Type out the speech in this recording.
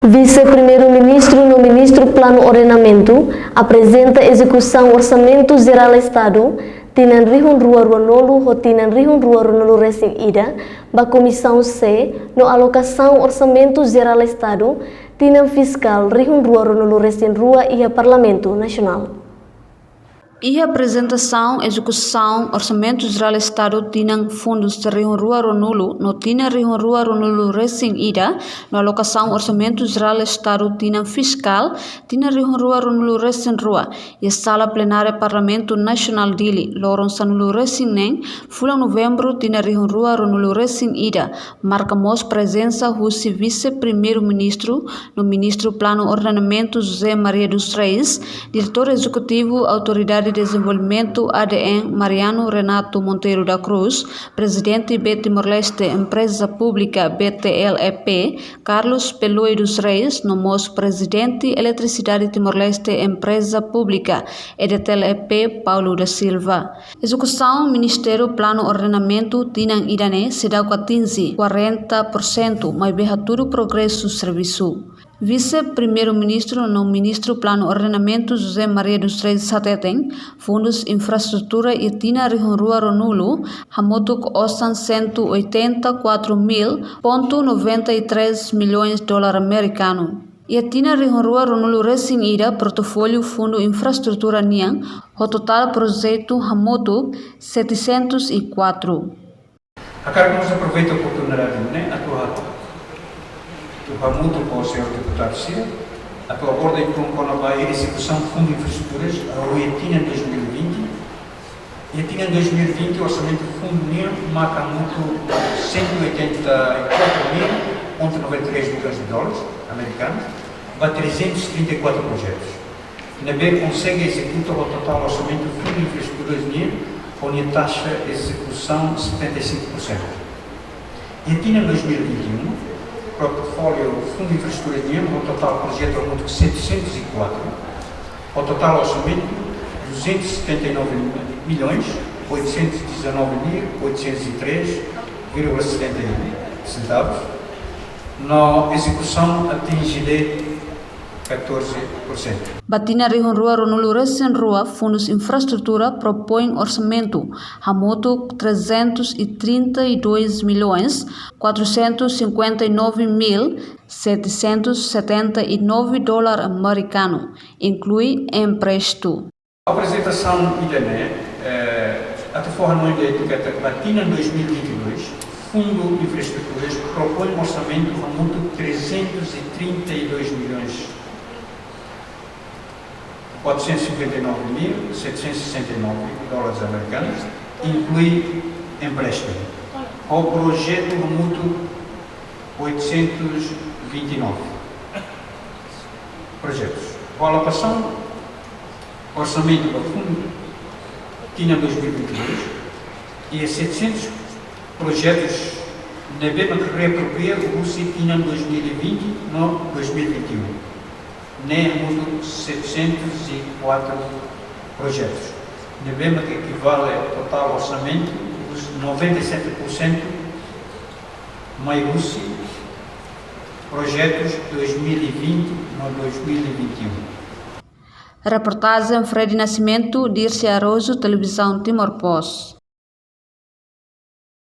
Vice-Primeiro-Ministro no Ministro Plano Ordenamento apresenta execução Orçamento Geral Estado Tinan Rihun Rua Ruanolu ou Tinan Rihun Rua Ruanolu Recém Ida ba Comissão C no Alocação Orçamento Geral Estado Tinan Fiscal Rihun Rua Ruanolu Recém Rua e a Parlamento Nacional. E a apresentação, execução, Orçamento Geral Estado tinham fundos de Rihun Rua Ruanolu, no tinha Rihun Rua Ruanolu Recém-Ida, no alocação Orçamento Geral Estado tinham fiscal, tinha Rihun Rua Ruanolu Recém-Rua, e a Sala Plenária Parlamento Nacional Dili, Loron Sanulu Recém-Nem, fulang novembro tinha Rihun Rua Ruanolu Recém-Ida, marcamos presença Russi Vice-Primeiro-Ministro, no Ministro Plano Ordenamento José Maria dos Reis, Diretor Executivo, Autoridade de Desenvolvimento ADN Mariano Renato Monteiro da Cruz, Presidente Timor-Leste Empresa Pública BTLEP, Carlos Peloi dos Reis, nomos Presidente Eletricidade Timor-Leste Empresa Pública EDTLEP Paulo da Silva. Execução Ministério Plano Ordenamento Tinang Idane sedau 40%, mas berraturo progresso serviço. Vice-Primeiro-Ministro no Ministro Plano Ordenamento José Maria dos Reis Sateten, Fundos Infraestrutura e Tina Rihun Rua Ruanolu, hamotuk osan 184.000,93 milhões de dólares americanos. E a Tina Rihun Rua Ruanolu Recém-Ida, portfólio Fundo Infraestrutura Niang, o total projeto hamotuk 704. Agora vamos aproveitar a oportunidade, né? Muito para o senhor deputado Ciro, a tua ordem com a execução do Fundo de Infraestruturas, a OETINA em 2020, e a TINA em 2020, o orçamento do Fundo NIR marca muito 184.093 milhões de dólares americanos, para 334 projetos. Na B consegue executar o total orçamento do Fundo de Infraestruturas NIR com a taxa de execução de 75%. E a TINA em 2021, portfólio Fundo de Infraestrutura de o total projeto ao mundo 704, o total orçamento 279.819.803,71 centavos, na execução atingida 14%. Batina Rihun Rua Ruanolu Recém-Rua, Fundos Infraestrutura propõe orçamento hamotuk 332.459.779 dólares americanos, inclui empréstimo. A apresentação IDNE, até fora no etiqueta Batina em 2022, Fundo de Infraestruturas propõe um orçamento hamotuk 332 milhões 459.769 dólares americanos, inclui empréstimo. O projeto mútuo 829 projetos. A alocação orçamento do fundo tinha 2022 e 700 projetos na mesma que reapropria o Rússia tinha 2020 no 2021. Nem muito 704 projetos. Devemos que equivale ao total orçamento dos 97% mais Rússia projetos 2020 no 2021. Reportagem Fred Nascimento, Dirce Arrojo, Televisão Timor Post.